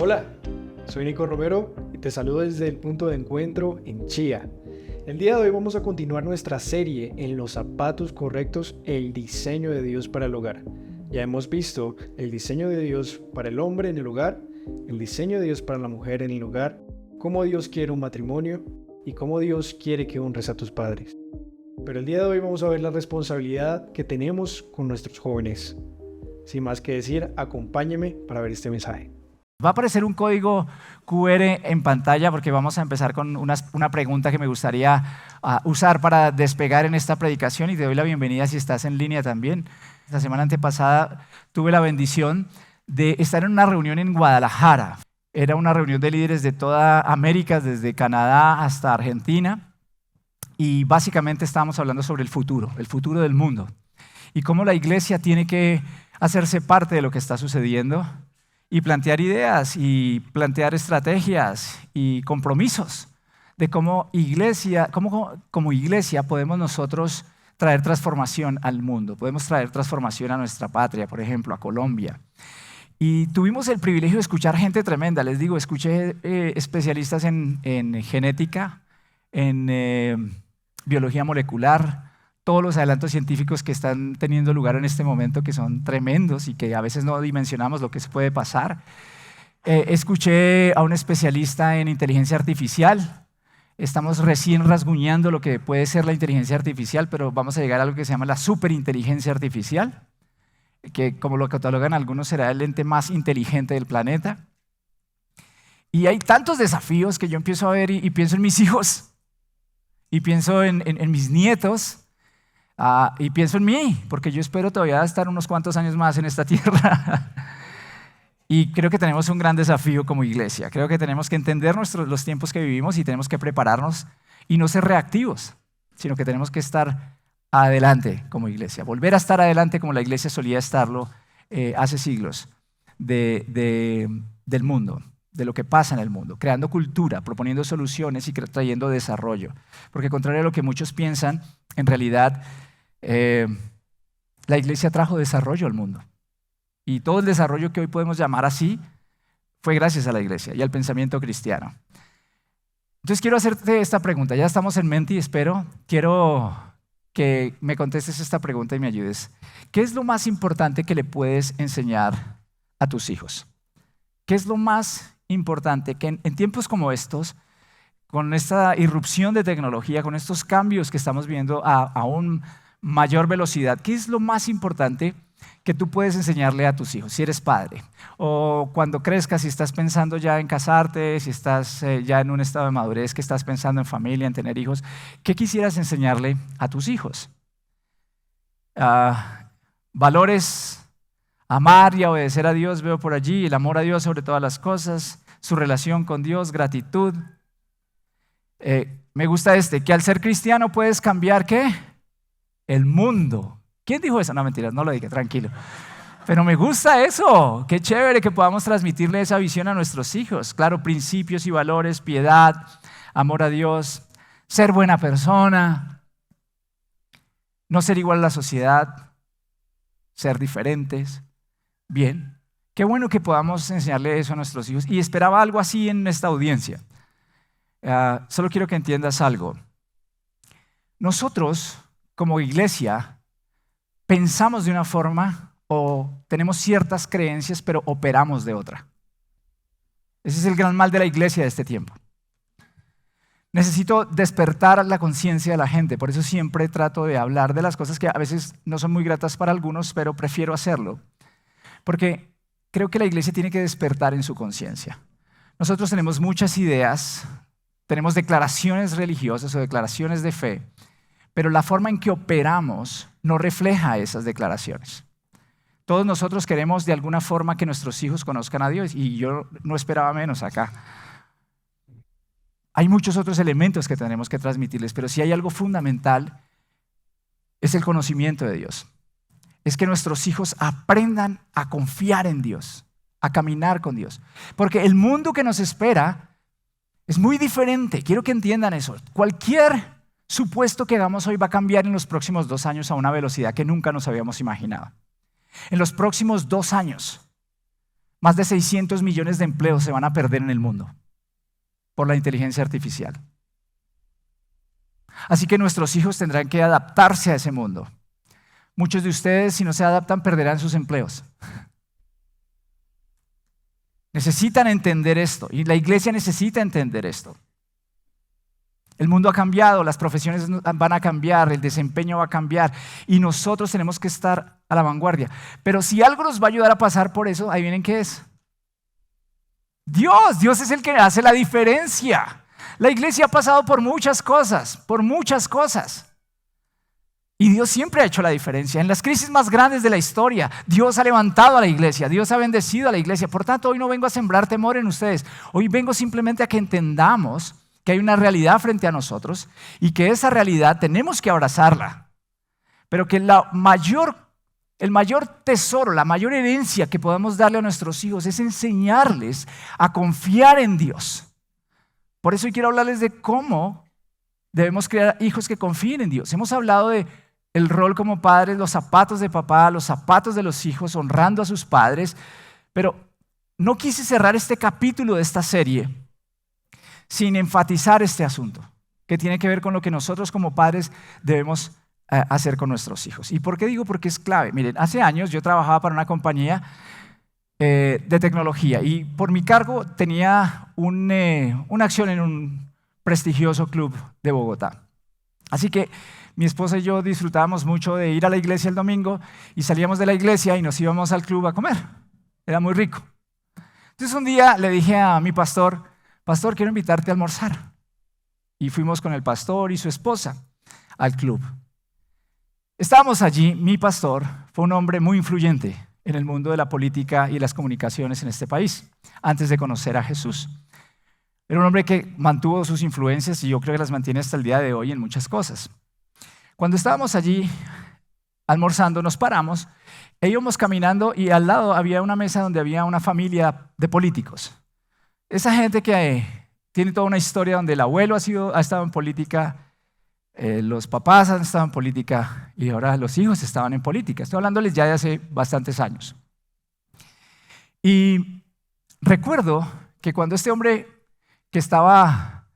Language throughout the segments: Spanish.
Hola, soy Nico Romero y te saludo desde el punto de encuentro en Chía. El día de hoy vamos a continuar nuestra serie en los zapatos correctos, el diseño de Dios para el hogar. Ya hemos visto el diseño de Dios para el hombre en el hogar, el diseño de Dios para la mujer en el hogar, cómo Dios quiere un matrimonio y cómo Dios quiere que honres a tus padres. Pero el día de hoy vamos a ver la responsabilidad que tenemos con nuestros jóvenes. Sin más que decir, acompáñeme para ver este mensaje. Va a aparecer un código QR en pantalla porque vamos a empezar con una pregunta que me gustaría usar para despegar en esta predicación, y te doy la bienvenida si estás en línea también. La semana antepasada tuve la bendición de estar en una reunión en Guadalajara. Era una reunión de líderes de toda América, desde Canadá hasta Argentina, y básicamente estábamos hablando sobre el futuro del mundo, y cómo la iglesia tiene que hacerse parte de lo que está sucediendo y plantear ideas y plantear estrategias y compromisos de cómo como iglesia podemos nosotros traer transformación al mundo, podemos traer transformación a nuestra patria, por ejemplo, a Colombia. Y tuvimos el privilegio de escuchar gente tremenda. Les digo, escuché especialistas en genética, en biología molecular, todos los adelantos científicos que están teniendo lugar en este momento, que son tremendos y que a veces no dimensionamos lo que se puede pasar. Escuché a un especialista en inteligencia artificial. Estamos recién rasguñando lo que puede ser la inteligencia artificial, pero vamos a llegar a algo que se llama la superinteligencia artificial, que como lo catalogan algunos será el ente más inteligente del planeta. Y hay tantos desafíos que yo empiezo a ver y pienso en mis hijos, y pienso en mis nietos, y pienso en mí, porque yo espero todavía estar unos cuantos años más en esta tierra. Y creo que tenemos un gran desafío como iglesia. Creo que tenemos que entender los tiempos que vivimos y tenemos que prepararnos y no ser reactivos, sino que tenemos que estar adelante como iglesia, volver a estar adelante como la iglesia solía estarlo hace siglos del mundo, de lo que pasa en el mundo, creando cultura, proponiendo soluciones y trayendo desarrollo. Porque contrario a lo que muchos piensan, en realidad la iglesia trajo desarrollo al mundo. Y todo el desarrollo que hoy podemos llamar así fue gracias a la iglesia y al pensamiento cristiano. Entonces quiero hacerte esta pregunta. Ya estamos en mente y quiero que me contestes esta pregunta y me ayudes. ¿Qué es lo más importante que le puedes enseñar a tus hijos? ¿Qué es lo más importante que en tiempos como estos, con esta irrupción de tecnología, con estos cambios que estamos viendo a un mayor velocidad, qué es lo más importante que tú puedes enseñarle a tus hijos, si eres padre? O cuando crezcas, si estás pensando ya en casarte, si estás ya en un estado de madurez, que estás pensando en familia, en tener hijos, ¿qué quisieras enseñarle a tus hijos? Valores, amar y obedecer a Dios, veo por allí, el amor a Dios sobre todas las cosas, su relación con Dios, gratitud. Me gusta que al ser cristiano puedes cambiar, ¿qué? El mundo. ¿Quién dijo eso? No, mentiras, no lo dije, tranquilo. Pero me gusta eso. Qué chévere que podamos transmitirle esa visión a nuestros hijos. Claro, principios y valores, piedad, amor a Dios, ser buena persona, no ser igual a la sociedad, ser diferentes. Bien, qué bueno que podamos enseñarle eso a nuestros hijos. Y esperaba algo así en esta audiencia. Solo quiero que entiendas algo. Nosotros, como iglesia, pensamos de una forma o tenemos ciertas creencias, pero operamos de otra. Ese es el gran mal de la iglesia de este tiempo. Necesito despertar la conciencia de la gente, por eso siempre trato de hablar de las cosas que a veces no son muy gratas para algunos, pero prefiero hacerlo, porque creo que la iglesia tiene que despertar en su conciencia. Nosotros tenemos muchas ideas, tenemos declaraciones religiosas o declaraciones de fe, pero la forma en que operamos no refleja esas declaraciones. Todos nosotros queremos de alguna forma que nuestros hijos conozcan a Dios, y yo no esperaba menos acá. Hay muchos otros elementos que tenemos que transmitirles, pero si hay algo fundamental, es el conocimiento de Dios. Es que nuestros hijos aprendan a confiar en Dios, a caminar con Dios. Porque el mundo que nos espera es muy diferente. Quiero que entiendan eso. Cualquier supuesto que hagamos hoy va a cambiar en los próximos 2 años a una velocidad que nunca nos habíamos imaginado. En los próximos 2 años Más de 600 millones de empleos se van a perder en el mundo por la inteligencia artificial. Así que nuestros hijos tendrán que adaptarse a ese mundo. Muchos de ustedes, si no se adaptan, perderán sus empleos. Necesitan entender esto y la iglesia necesita entender esto. El mundo ha cambiado, las profesiones van a cambiar, el desempeño va a cambiar y nosotros tenemos que estar a la vanguardia. Pero si algo nos va a ayudar a pasar por eso, ahí vienen qué es. Dios es el que hace la diferencia. La iglesia ha pasado por muchas cosas. Y Dios siempre ha hecho la diferencia. En las crisis más grandes de la historia, Dios ha levantado a la iglesia, Dios ha bendecido a la iglesia. Por tanto, hoy no vengo a sembrar temor en ustedes. Hoy vengo simplemente a que entendamos que hay una realidad frente a nosotros y que esa realidad tenemos que abrazarla. Pero que el mayor tesoro, la mayor herencia que podemos darle a nuestros hijos es enseñarles a confiar en Dios. Por eso hoy quiero hablarles de cómo debemos crear hijos que confíen en Dios. Hemos hablado de el rol como padres, los zapatos de papá, los zapatos de los hijos, honrando a sus padres, pero no quise cerrar este capítulo de esta serie sin enfatizar este asunto, que tiene que ver con lo que nosotros como padres debemos hacer con nuestros hijos. ¿Y por qué digo? Porque es clave. Miren, hace años yo trabajaba para una compañía de tecnología y por mi cargo tenía una acción en un prestigioso club de Bogotá. Así que mi esposa y yo disfrutábamos mucho de ir a la iglesia el domingo y salíamos de la iglesia y nos íbamos al club a comer. Era muy rico. Entonces un día le dije a mi pastor, quiero invitarte a almorzar. Y fuimos con el pastor y su esposa al club. Estábamos allí, mi pastor fue un hombre muy influyente en el mundo de la política y las comunicaciones en este país, antes de conocer a Jesús. Era un hombre que mantuvo sus influencias y yo creo que las mantiene hasta el día de hoy en muchas cosas. Cuando estábamos allí almorzando, nos paramos e íbamos caminando y al lado había una mesa donde había una familia de políticos. Esa gente que tiene toda una historia donde el abuelo ha estado en política, los papás han estado en política y ahora los hijos estaban en política. Estoy hablándoles ya de hace bastantes años. Y recuerdo que cuando este hombre que estaba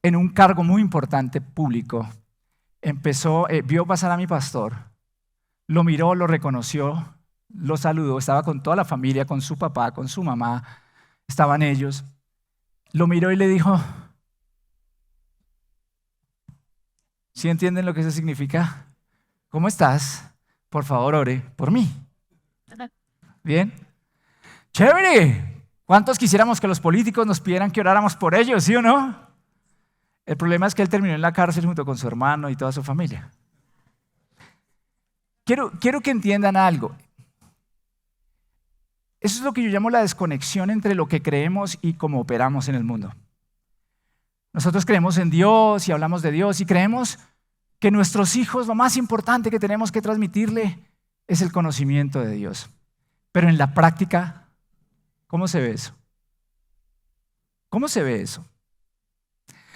en un cargo muy importante público, vio pasar a mi pastor, lo miró, lo reconoció, lo saludó, estaba con toda la familia, con su papá, con su mamá, estaban ellos, lo miró y le dijo, ¿sí entienden lo que eso significa? ¿Cómo estás? Por favor, ore por mí. ¿Bien? ¡Chévere! ¿Cuántos quisiéramos que los políticos nos pidieran que oráramos por ellos, sí o no? El problema es que él terminó en la cárcel junto con su hermano y toda su familia. Quiero que entiendan algo. Eso es lo que yo llamo la desconexión entre lo que creemos y cómo operamos en el mundo. Nosotros creemos en Dios y hablamos de Dios y creemos que nuestros hijos lo más importante que tenemos que transmitirle es el conocimiento de Dios. Pero en la práctica, ¿cómo se ve eso? ¿Cómo se ve eso?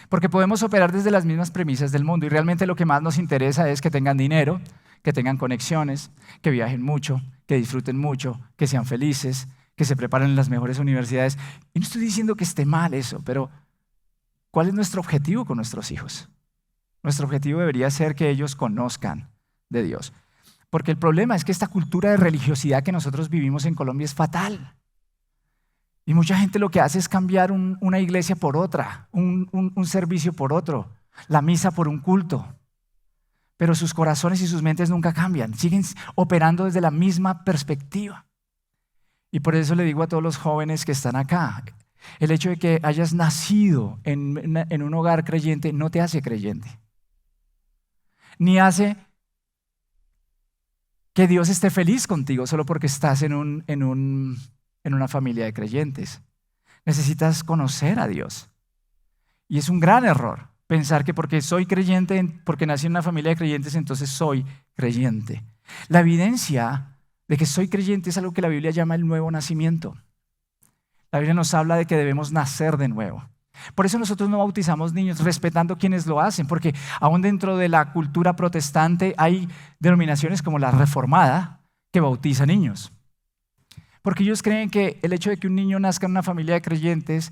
Porque podemos operar desde las mismas premisas del mundo y realmente lo que más nos interesa es que tengan dinero, que tengan conexiones, que viajen mucho, que disfruten mucho, que sean felices, que se preparen en las mejores universidades. Y no estoy diciendo que esté mal eso, pero ¿cuál es nuestro objetivo con nuestros hijos? Nuestro objetivo debería ser que ellos conozcan de Dios. Porque el problema es que esta cultura de religiosidad que nosotros vivimos en Colombia es fatal. Y mucha gente lo que hace es cambiar una iglesia por otra, un servicio por otro, la misa por un culto. Pero sus corazones y sus mentes nunca cambian, siguen operando desde la misma perspectiva. Y por eso le digo a todos los jóvenes que están acá, el hecho de que hayas nacido en un hogar creyente no te hace creyente. Ni hace que Dios esté feliz contigo solo porque estás en una familia de creyentes. Necesitas conocer a Dios. Y es un gran error pensar que porque soy creyente, porque nací en una familia de creyentes, entonces soy creyente. La evidencia de que soy creyente es algo que la Biblia llama el nuevo nacimiento. La Biblia nos habla de que debemos nacer de nuevo. Por eso nosotros no bautizamos niños, respetando quienes lo hacen, porque aún dentro de la cultura protestante hay denominaciones como la Reformada que bautiza niños. porque ellos creen que el hecho de que un niño nazca en una familia de creyentes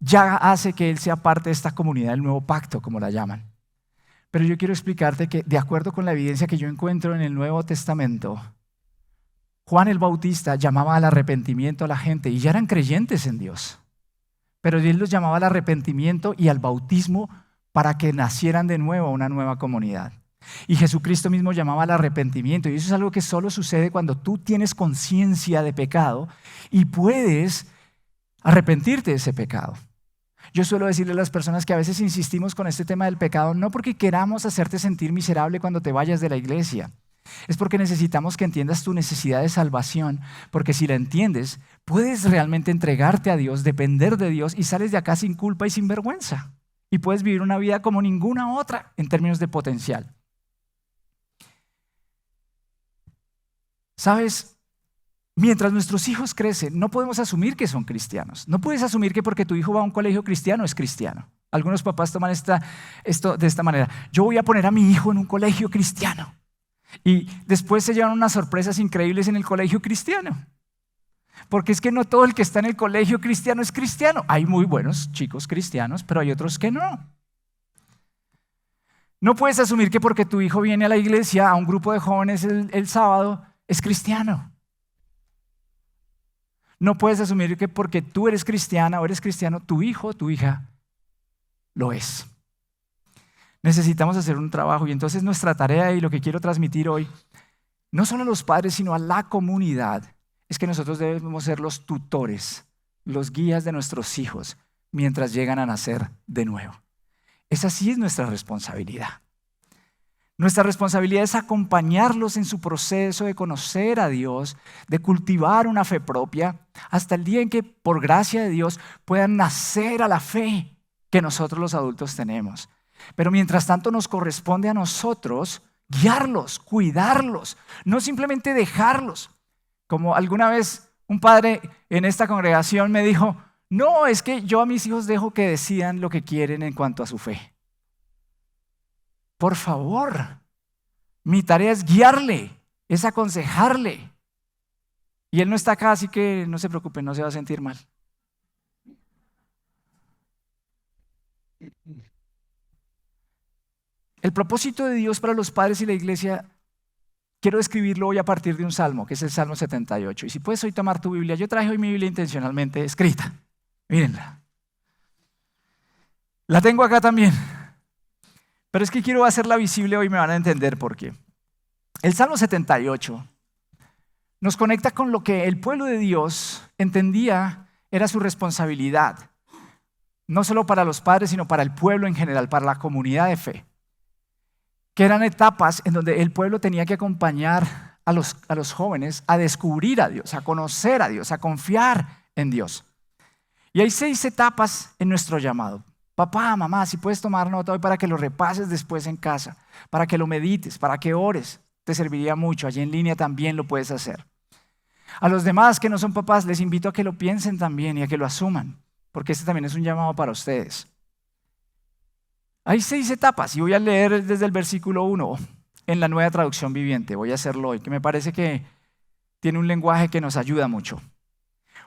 ya hace que él sea parte de esta comunidad del nuevo pacto, como la llaman. Pero yo quiero explicarte que, de acuerdo con la evidencia que yo encuentro en el Nuevo Testamento, Juan el Bautista llamaba al arrepentimiento a la gente y ya eran creyentes en Dios. Pero él los llamaba al arrepentimiento y al bautismo para que nacieran de nuevo a una nueva comunidad. Y Jesucristo mismo llamaba al arrepentimiento. Y eso es algo que solo sucede cuando tú tienes conciencia de pecado y puedes arrepentirte de ese pecado. Yo suelo decirle a las personas que a veces insistimos con este tema del pecado, no porque queramos hacerte sentir miserable cuando te vayas de la iglesia. Es porque necesitamos que entiendas tu necesidad de salvación, porque si la entiendes, puedes realmente entregarte a Dios, depender de Dios y sales de acá sin culpa y sin vergüenza. Y puedes vivir una vida como ninguna otra en términos de potencial. ¿Sabes? Mientras nuestros hijos crecen, no podemos asumir que son cristianos. No puedes asumir que porque tu hijo va a un colegio cristiano es cristiano. Algunos papás toman esto de esta manera. Yo voy a poner a mi hijo en un colegio cristiano. Y después se llevan unas sorpresas increíbles en el colegio cristiano. Porque es que no todo el que está en el colegio cristiano es cristiano. Hay muy buenos chicos cristianos, pero hay otros que no. No puedes asumir que porque tu hijo viene a la iglesia, a un grupo de jóvenes el sábado, es cristiano. No puedes asumir que porque tú eres cristiana o eres cristiano, tu hijo o tu hija lo es. Necesitamos hacer un trabajo y entonces nuestra tarea y lo que quiero transmitir hoy, no solo a los padres, sino a la comunidad, es que nosotros debemos ser los tutores, los guías de nuestros hijos mientras llegan a nacer de nuevo. Esa sí es nuestra responsabilidad. Nuestra responsabilidad es acompañarlos en su proceso de conocer a Dios, de cultivar una fe propia, hasta el día en que, por gracia de Dios, puedan nacer a la fe que nosotros los adultos tenemos. Pero mientras tanto nos corresponde a nosotros guiarlos, cuidarlos, no simplemente dejarlos. Como alguna vez un padre en esta congregación me dijo, no, es que yo a mis hijos dejo que decidan lo que quieren en cuanto a su fe. Por favor, mi tarea es guiarle, es aconsejarle. Y él no está acá, así que no se preocupe, no se va a sentir mal. El propósito de Dios para los padres y la iglesia, quiero describirlo hoy a partir de un salmo, que es el Salmo 78. Y si puedes hoy tomar tu Biblia, yo traje hoy mi Biblia intencionalmente escrita. Mírenla. La tengo acá también. Pero es que quiero hacerla visible hoy, me van a entender por qué. El Salmo 78 nos conecta con lo que el pueblo de Dios entendía era su responsabilidad. No solo para los padres, sino para el pueblo en general, para la comunidad de fe. Que eran etapas en donde el pueblo tenía que acompañar a los jóvenes a descubrir a Dios, a conocer a Dios, a confiar en Dios. Y hay 6 etapas en nuestro llamado. Papá, mamá, si puedes tomar nota hoy para que lo repases después en casa, para que lo medites, para que ores, te serviría mucho. Allí en línea también lo puedes hacer. A los demás que no son papás, les invito a que lo piensen también y a que lo asuman, porque este también es un llamado para ustedes. Hay 6 etapas y voy a leer desde el versículo 1 en la Nueva Traducción Viviente. Voy a hacerlo hoy, que me parece que tiene un lenguaje que nos ayuda mucho.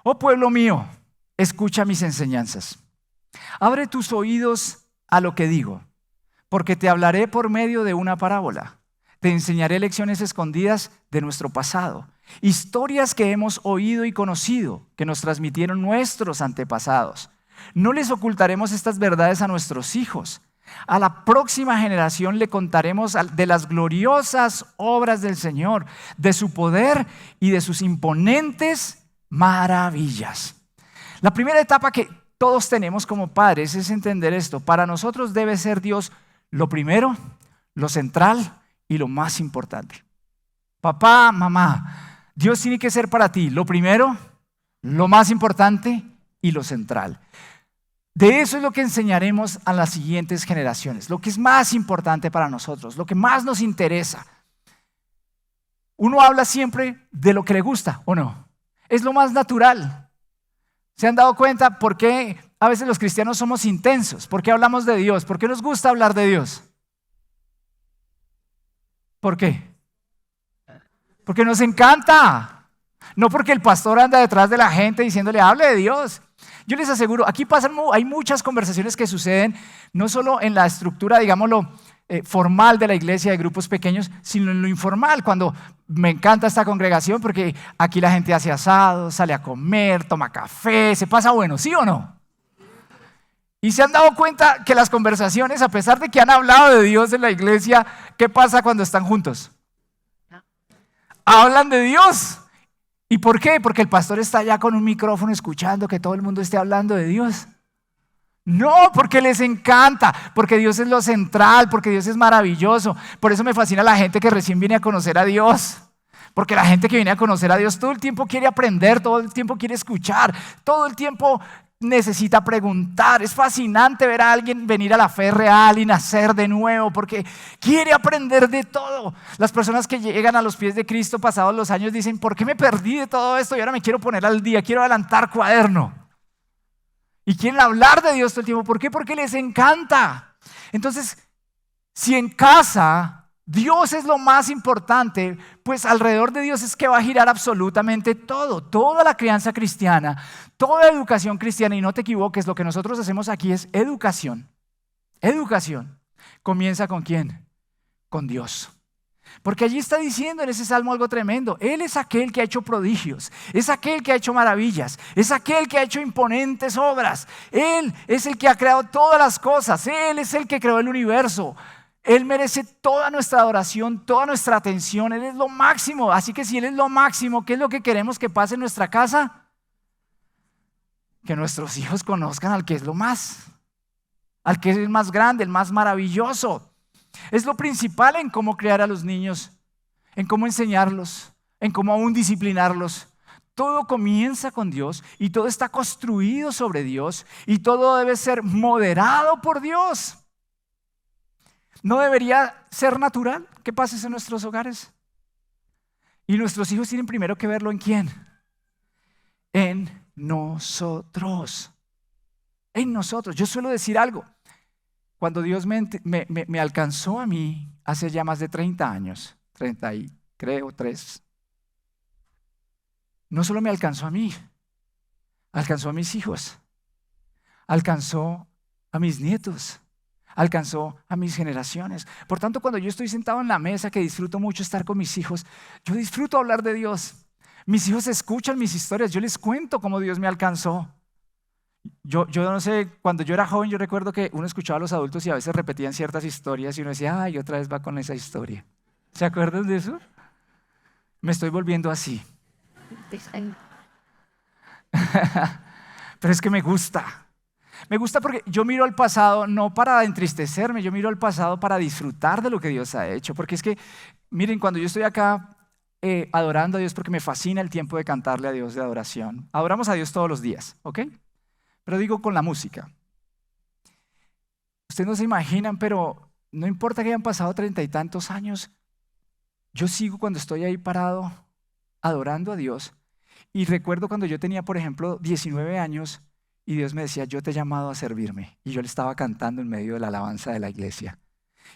Oh pueblo mío, escucha mis enseñanzas. Abre tus oídos a lo que digo, porque te hablaré por medio de una parábola. Te enseñaré lecciones escondidas de nuestro pasado, historias que hemos oído y conocido, que nos transmitieron nuestros antepasados. No les ocultaremos estas verdades a nuestros hijos. A la próxima generación le contaremos de las gloriosas obras del Señor, de su poder y de sus imponentes maravillas. La primera etapa que todos tenemos como padres es entender esto. Para nosotros debe ser Dios lo primero, lo central y lo más importante. Papá, mamá, Dios tiene que ser para ti lo primero, lo más importante y lo central. De eso es lo que enseñaremos a las siguientes generaciones, lo que es más importante para nosotros, lo que más nos interesa. Uno habla siempre de lo que le gusta, ¿o no? Es lo más natural. ¿Se han dado cuenta por qué a veces los cristianos somos intensos? ¿Por qué hablamos de Dios? ¿Por qué nos gusta hablar de Dios? ¿Por qué? Porque nos encanta. No porque el pastor anda detrás de la gente diciéndole, hable de Dios. Yo les aseguro, aquí hay muchas conversaciones que suceden, no solo en la estructura, digámoslo, formal de la iglesia, de grupos pequeños, sino en lo informal, cuando me encanta esta congregación porque aquí la gente hace asado, sale a comer, toma café, se pasa bueno, ¿sí o no? Y se han dado cuenta que las conversaciones, a pesar de que han hablado de Dios en la iglesia, ¿qué pasa cuando están juntos? Hablan de Dios. ¿Y por qué? Porque el pastor está allá con un micrófono escuchando que todo el mundo esté hablando de Dios. No, porque les encanta, porque Dios es lo central, porque Dios es maravilloso. Por eso me fascina la gente que recién viene a conocer a Dios. Porque la gente que viene a conocer a Dios todo el tiempo quiere aprender, todo el tiempo quiere escuchar, todo el tiempo necesita preguntar. Es fascinante ver a alguien venir a la fe real y nacer de nuevo porque quiere aprender de todo. Las personas que llegan a los pies de Cristo pasados los años dicen, ¿por qué me perdí de todo esto y ahora me quiero poner al día? Quiero adelantar cuaderno. Y quieren hablar de Dios todo el tiempo. ¿Por qué? Porque les encanta. Entonces, si en casa Dios es lo más importante, pues alrededor de Dios es que va a girar absolutamente todo. Toda la crianza cristiana, toda educación cristiana, y no te equivoques, lo que nosotros hacemos aquí es educación. Educación. ¿Comienza con quién? Con Dios. Porque allí está diciendo en ese salmo algo tremendo. Él es aquel que ha hecho prodigios, es aquel que ha hecho maravillas, es aquel que ha hecho imponentes obras. Él es el que ha creado todas las cosas, Él es el que creó el universo. Él merece toda nuestra adoración, toda nuestra atención. Él es lo máximo. Así que si Él es lo máximo, ¿qué es lo que queremos que pase en nuestra casa? Que nuestros hijos conozcan al que es lo más, al que es el más grande, el más maravilloso. Es lo principal en cómo criar a los niños, en cómo enseñarlos, en cómo aún disciplinarlos. Todo comienza con Dios y todo está construido sobre Dios y todo debe ser moderado por Dios. ¿No debería ser natural que pase en nuestros hogares? Y nuestros hijos tienen primero que verlo ¿en quién? En nosotros. En nosotros. Yo suelo decir algo. Cuando Dios me alcanzó a mí hace ya más de 30 años, 30 y creo 3, no solo me alcanzó a mí, alcanzó a mis hijos, alcanzó a mis nietos, alcanzó a mis generaciones. Por tanto, cuando yo estoy sentado en la mesa, que disfruto mucho estar con mis hijos, yo disfruto hablar de Dios. Mis hijos escuchan mis historias, yo les cuento cómo Dios me alcanzó. Yo no sé, cuando yo era joven yo recuerdo que uno escuchaba a los adultos y a veces repetían ciertas historias y uno decía, ay, otra vez va con esa historia. ¿Se acuerdan de eso? Me estoy volviendo así. Pero es que me gusta. Me gusta porque yo miro al pasado no para entristecerme, yo miro al pasado para disfrutar de lo que Dios ha hecho. Porque es que, miren, cuando yo estoy acá adorando a Dios, porque me fascina el tiempo de cantarle a Dios de adoración. Adoramos a Dios todos los días, ¿ok? Pero digo con la música. Ustedes no se imaginan, pero no importa que hayan pasado 30 y tantos años, yo sigo cuando estoy ahí parado adorando a Dios. Y recuerdo cuando yo tenía, por ejemplo, 19 años y Dios me decía, yo te he llamado a servirme. Y yo le estaba cantando en medio de la alabanza de la iglesia.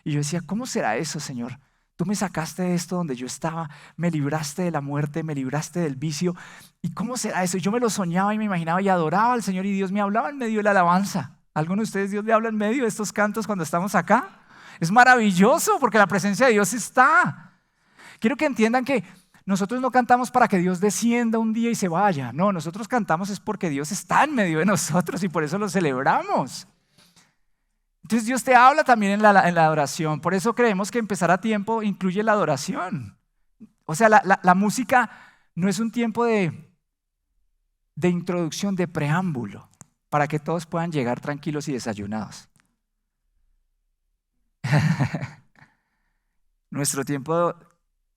Y yo decía, ¿cómo será eso, Señor? Tú me sacaste de esto donde yo estaba, me libraste de la muerte, me libraste del vicio. ¿Y cómo será eso? Y yo me lo soñaba y me imaginaba y adoraba al Señor y Dios me hablaba en medio de la alabanza. ¿A alguno de ustedes Dios le habla en medio de estos cantos cuando estamos acá? Es maravilloso porque la presencia de Dios está. Quiero que entiendan que nosotros no cantamos para que Dios descienda un día y se vaya. No, nosotros cantamos es porque Dios está en medio de nosotros y por eso lo celebramos. Entonces Dios te habla también en la adoración. Por eso creemos que empezar a tiempo incluye la adoración. O sea, la música no es un tiempo de introducción, de preámbulo, para que todos puedan llegar tranquilos y desayunados. Nuestro tiempo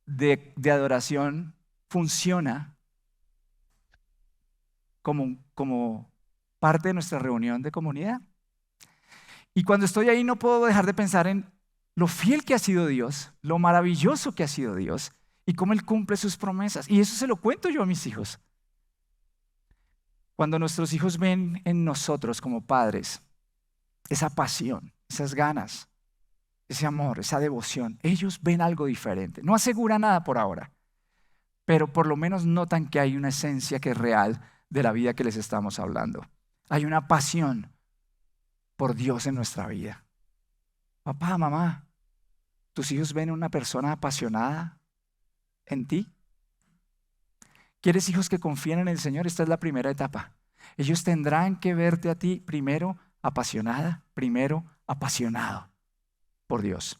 de adoración funciona como parte de nuestra reunión de comunidad. Y cuando estoy ahí no puedo dejar de pensar en lo fiel que ha sido Dios, lo maravilloso que ha sido Dios y cómo Él cumple sus promesas. Y eso se lo cuento yo a mis hijos. Cuando nuestros hijos ven en nosotros como padres esa pasión, esas ganas, ese amor, esa devoción, ellos ven algo diferente. No asegura nada por ahora, pero por lo menos notan que hay una esencia que es real de la vida que les estamos hablando. Hay una pasión por Dios en nuestra vida. Papá, mamá, ¿tus hijos ven una persona apasionada en ti? ¿Quieres hijos que confíen en el Señor? Esta es la primera etapa. Ellos tendrán que verte a ti primero apasionada, primero apasionado por Dios.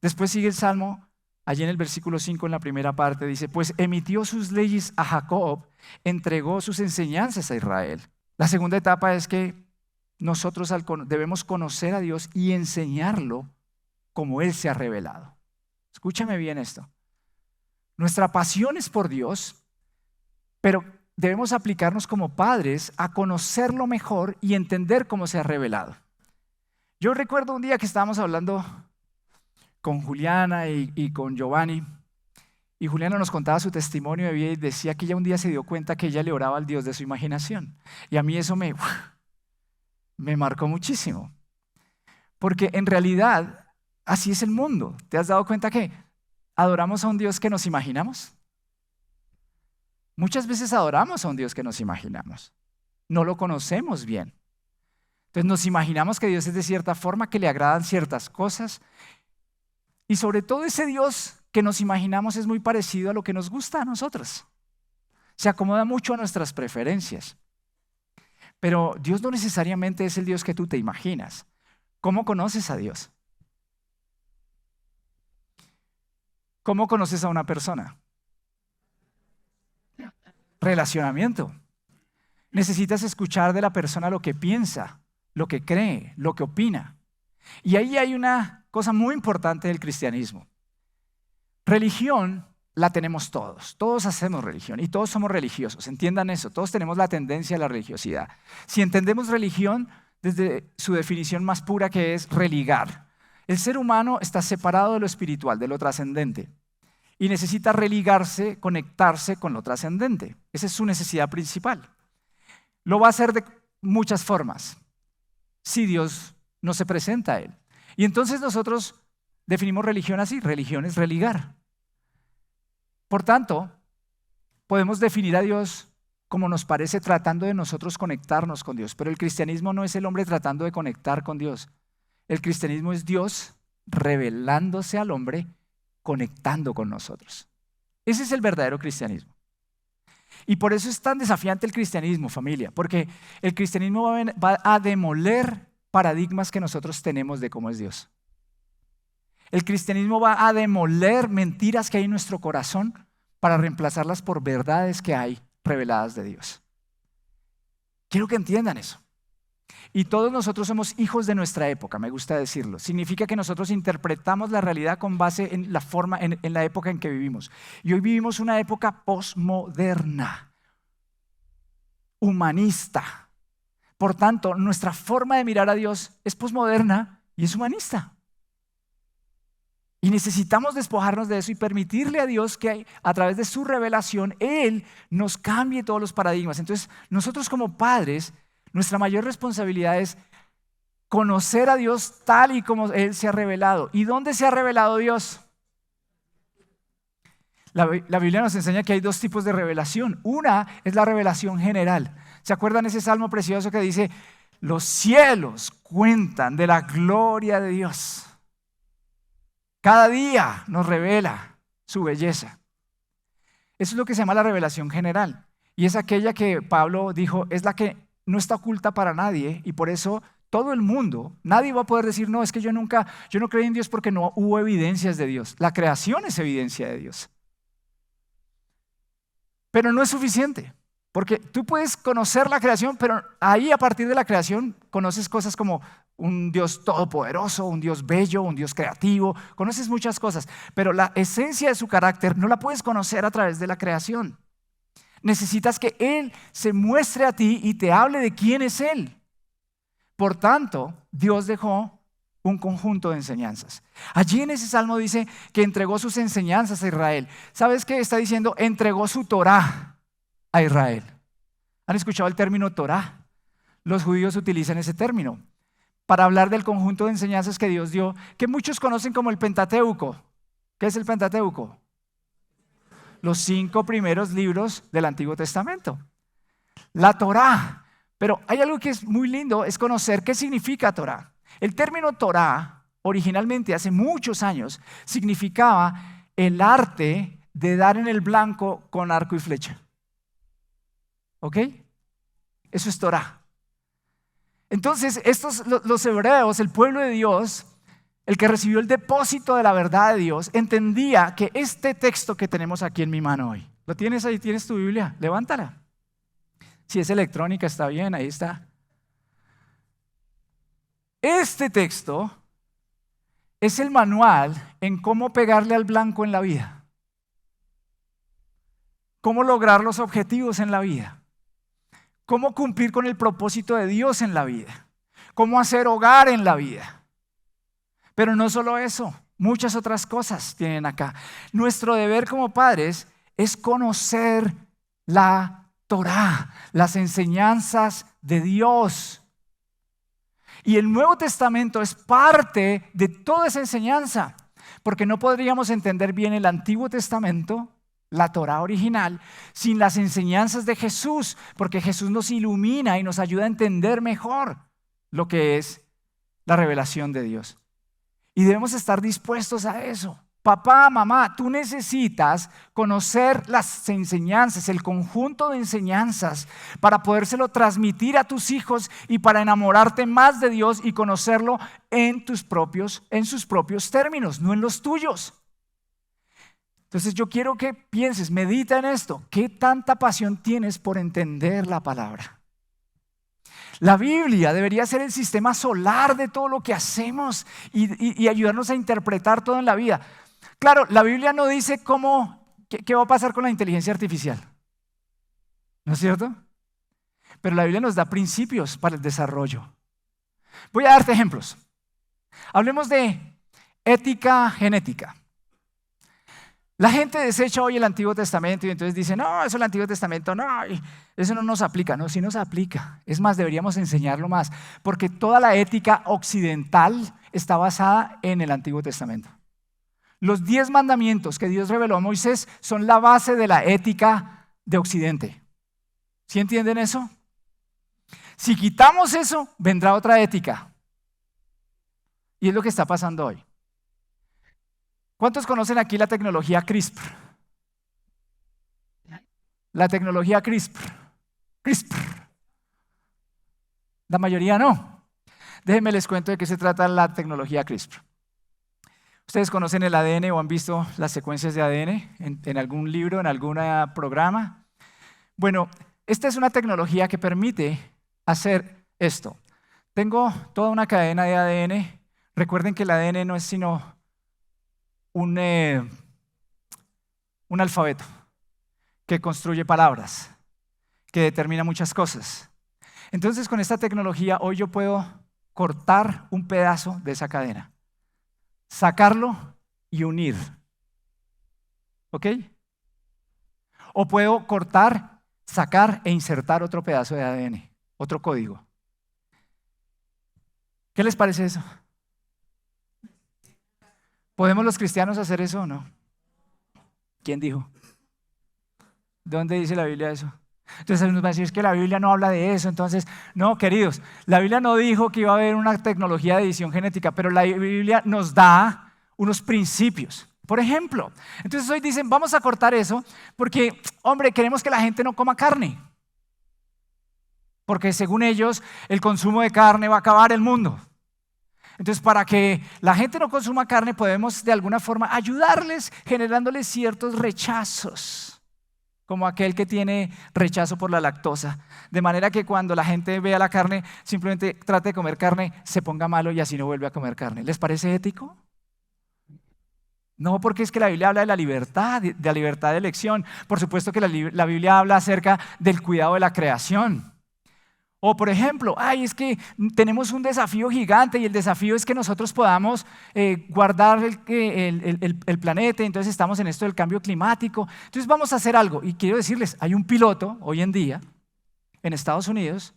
Después sigue el Salmo, allí en el versículo 5 en la primera parte, dice, pues emitió sus leyes a Jacob, entregó sus enseñanzas a Israel. La segunda etapa es que nosotros debemos conocer a Dios y enseñarlo como Él se ha revelado. Escúchame bien esto. Nuestra pasión es por Dios, pero debemos aplicarnos como padres a conocerlo mejor y entender cómo se ha revelado. Yo recuerdo un día que estábamos hablando con Juliana y con Giovanni, y Juliana nos contaba su testimonio de vida y decía que ella un día se dio cuenta que ella le oraba al Dios de su imaginación. Y a mí eso me marcó muchísimo, porque en realidad así es el mundo. ¿Te has dado cuenta que adoramos a un Dios que nos imaginamos? Muchas veces adoramos a un Dios que nos imaginamos. No lo conocemos bien. Entonces nos imaginamos que Dios es de cierta forma, que le agradan ciertas cosas. Y sobre todo ese Dios que nos imaginamos es muy parecido a lo que nos gusta a nosotros. Se acomoda mucho a nuestras preferencias. Pero Dios no necesariamente es el Dios que tú te imaginas. ¿Cómo conoces a Dios? ¿Cómo conoces a una persona? Relacionamiento. Necesitas escuchar de la persona lo que piensa, lo que cree, lo que opina. Y ahí hay una cosa muy importante del cristianismo. Religión la tenemos todos hacemos religión y todos somos religiosos, entiendan eso, todos tenemos la tendencia a la religiosidad. Si entendemos religión desde su definición más pura, que es religar, el ser humano está separado de lo espiritual, de lo trascendente, y necesita religarse, conectarse con lo trascendente. Esa es su necesidad principal. Lo va a hacer de muchas formas, si Dios no se presenta a él. Y entonces nosotros definimos religión así: religión es religar. Por tanto, podemos definir a Dios como nos parece, tratando de nosotros conectarnos con Dios. Pero el cristianismo no es el hombre tratando de conectar con Dios. El cristianismo es Dios revelándose al hombre, conectando con nosotros. Ese es el verdadero cristianismo. Y por eso es tan desafiante el cristianismo, familia, porque el cristianismo va a demoler paradigmas que nosotros tenemos de cómo es Dios. El cristianismo va a demoler mentiras que hay en nuestro corazón para reemplazarlas por verdades que hay reveladas de Dios. Quiero que entiendan eso. Y todos nosotros somos hijos de nuestra época, me gusta decirlo. Significa que nosotros interpretamos la realidad con base en la forma, en la época en que vivimos. Y hoy vivimos una época posmoderna, humanista. Por tanto, nuestra forma de mirar a Dios es posmoderna y es humanista. Y necesitamos despojarnos de eso y permitirle a Dios que a través de su revelación Él nos cambie todos los paradigmas. Entonces, nosotros como padres, nuestra mayor responsabilidad es conocer a Dios tal y como Él se ha revelado. ¿Y dónde se ha revelado Dios? La Biblia nos enseña que hay dos tipos de revelación. Una es la revelación general. ¿Se acuerdan ese salmo precioso que dice: los cielos cuentan de la gloria de Dios? Cada día nos revela su belleza. Eso es lo que se llama la revelación general. Y es aquella que Pablo dijo, es la que no está oculta para nadie, y por eso todo el mundo, nadie va a poder decir, no, es que yo no creí en Dios porque no hubo evidencias de Dios. La creación es evidencia de Dios. Pero no es suficiente, porque tú puedes conocer la creación, pero ahí a partir de la creación conoces cosas como un Dios todopoderoso, un Dios bello, un Dios creativo, conoces muchas cosas, pero la esencia de su carácter no la puedes conocer a través de la creación. Necesitas que Él se muestre a ti y te hable de quién es Él. Por tanto, Dios dejó un conjunto de enseñanzas. Allí en ese salmo dice que entregó sus enseñanzas a Israel. ¿Sabes qué está diciendo? Entregó su Torá a Israel. ¿Han escuchado el término Torá? Los judíos utilizan ese término para hablar del conjunto de enseñanzas que Dios dio, que muchos conocen como el Pentateuco. ¿Qué es el Pentateuco? los 5 primeros libros del Antiguo Testamento. La Torá. Pero hay algo que es muy lindo, es conocer qué significa Torá. El término Torá, originalmente hace muchos años, significaba el arte de dar en el blanco con arco y flecha. ¿Ok? Eso es Torá. Entonces, los hebreos, el pueblo de Dios, el que recibió el depósito de la verdad de Dios, entendía que este texto que tenemos aquí en mi mano hoy, ¿lo tienes ahí? ¿Tienes tu Biblia? Levántala. Si es electrónica, está bien, ahí está. Este texto es el manual en cómo pegarle al blanco en la vida, cómo lograr los objetivos en la vida, cómo cumplir con el propósito de Dios en la vida, cómo hacer hogar en la vida. Pero no solo eso, muchas otras cosas tienen acá. Nuestro deber como padres es conocer la Torá, las enseñanzas de Dios. Y el Nuevo Testamento es parte de toda esa enseñanza, porque no podríamos entender bien el Antiguo Testamento, la Torá original, sin las enseñanzas de Jesús, porque Jesús nos ilumina y nos ayuda a entender mejor lo que es la revelación de Dios. Y debemos estar dispuestos a eso. Papá, mamá, tú necesitas conocer las enseñanzas, el conjunto de enseñanzas para podérselo transmitir a tus hijos y para enamorarte más de Dios y conocerlo en sus propios términos, no en los tuyos. Entonces yo quiero que pienses, medita en esto. ¿Qué tanta pasión tienes por entender la palabra? La Biblia debería ser el sistema solar de todo lo que hacemos y ayudarnos a interpretar todo en la vida. Claro, la Biblia no dice qué va a pasar con la inteligencia artificial, ¿no es cierto? Pero la Biblia nos da principios para el desarrollo. Voy a darte ejemplos. Hablemos de ética genética. La gente desecha hoy el Antiguo Testamento y entonces dice, no, eso el Antiguo Testamento, no, eso no nos aplica. No, sí nos aplica. Es más, deberíamos enseñarlo más, porque toda la ética occidental está basada en el Antiguo Testamento. Los 10 mandamientos que Dios reveló a Moisés son la base de la ética de Occidente. ¿Sí entienden eso? Si quitamos eso, vendrá otra ética. Y es lo que está pasando hoy. ¿Cuántos conocen aquí la tecnología CRISPR? La tecnología CRISPR. La mayoría no. Déjenme les cuento de qué se trata la tecnología CRISPR. ¿Ustedes conocen el ADN o han visto las secuencias de ADN en algún libro, en algún programa? Bueno, esta es una tecnología que permite hacer esto. Tengo toda una cadena de ADN. Recuerden que el ADN no es sino un alfabeto que construye palabras, que determina muchas cosas. Entonces, con esta tecnología, hoy yo puedo cortar un pedazo de esa cadena, sacarlo y unir. ¿Ok? O puedo cortar, sacar e insertar otro pedazo de ADN, otro código. ¿Qué les parece eso? ¿Podemos los cristianos hacer eso o no? ¿Quién dijo? ¿Dónde dice la Biblia eso? Entonces algunos van a decir, es que la Biblia no habla de eso. Entonces, no, queridos, la Biblia no dijo que iba a haber una tecnología de edición genética, pero la Biblia nos da unos principios. Por ejemplo, entonces hoy dicen, vamos a cortar eso porque, hombre, queremos que la gente no coma carne. Porque según ellos, el consumo de carne va a acabar el mundo. Entonces, para que la gente no consuma carne, podemos de alguna forma ayudarles generándoles ciertos rechazos, como aquel que tiene rechazo por la lactosa. De manera que cuando la gente vea la carne, simplemente trate de comer carne, se ponga malo y así no vuelve a comer carne. ¿Les parece ético? No, porque es que la Biblia habla de la libertad de elección. Por supuesto que la Biblia habla acerca del cuidado de la creación. O por ejemplo, es que tenemos un desafío gigante y el desafío es que nosotros podamos guardar el planeta, entonces estamos en esto del cambio climático. Entonces vamos a hacer algo y quiero decirles, hay un piloto hoy en día en Estados Unidos,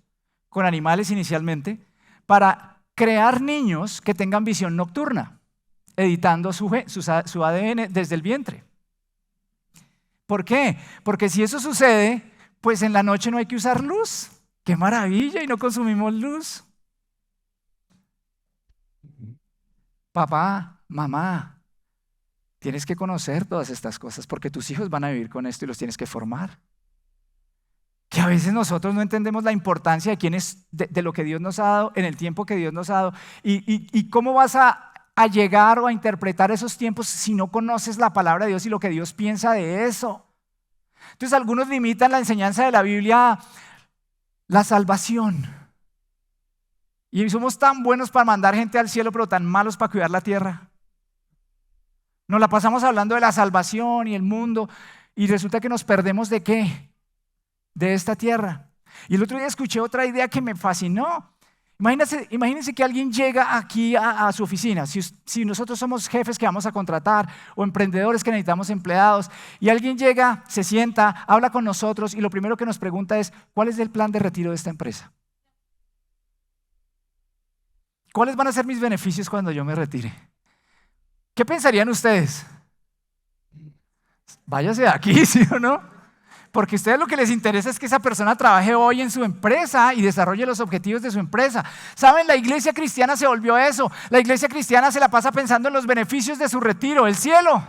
con animales inicialmente, para crear niños que tengan visión nocturna, editando su ADN desde el vientre. ¿Por qué? Porque si eso sucede, pues en la noche no hay que usar luz. ¡Qué maravilla! Y no consumimos luz. Papá, mamá, tienes que conocer todas estas cosas porque tus hijos van a vivir con esto y los tienes que formar. Que a veces nosotros no entendemos la importancia de quién es, de lo que Dios nos ha dado en el tiempo que Dios nos ha dado. Y cómo vas a llegar o a interpretar esos tiempos si no conoces la palabra de Dios y lo que Dios piensa de eso. Entonces algunos limitan la enseñanza de la Biblia a la salvación. Y somos tan buenos para mandar gente al cielo, pero tan malos para cuidar la tierra. Nos la pasamos hablando de la salvación y el mundo, y resulta que nos perdemos ¿de qué? De esta tierra. Y el otro día escuché otra idea que me fascinó. Imagínense que alguien llega aquí a su oficina, si nosotros somos jefes que vamos a contratar o emprendedores que necesitamos empleados, y alguien llega, se sienta, habla con nosotros y lo primero que nos pregunta es, ¿cuál es el plan de retiro de esta empresa? ¿Cuáles van a ser mis beneficios cuando yo me retire? ¿Qué pensarían ustedes? Váyase de aquí, ¿sí o no? Porque a ustedes lo que les interesa es que esa persona trabaje hoy en su empresa y desarrolle los objetivos de su empresa. ¿Saben? La iglesia cristiana se volvió eso. La iglesia cristiana se la pasa pensando en los beneficios de su retiro, el cielo.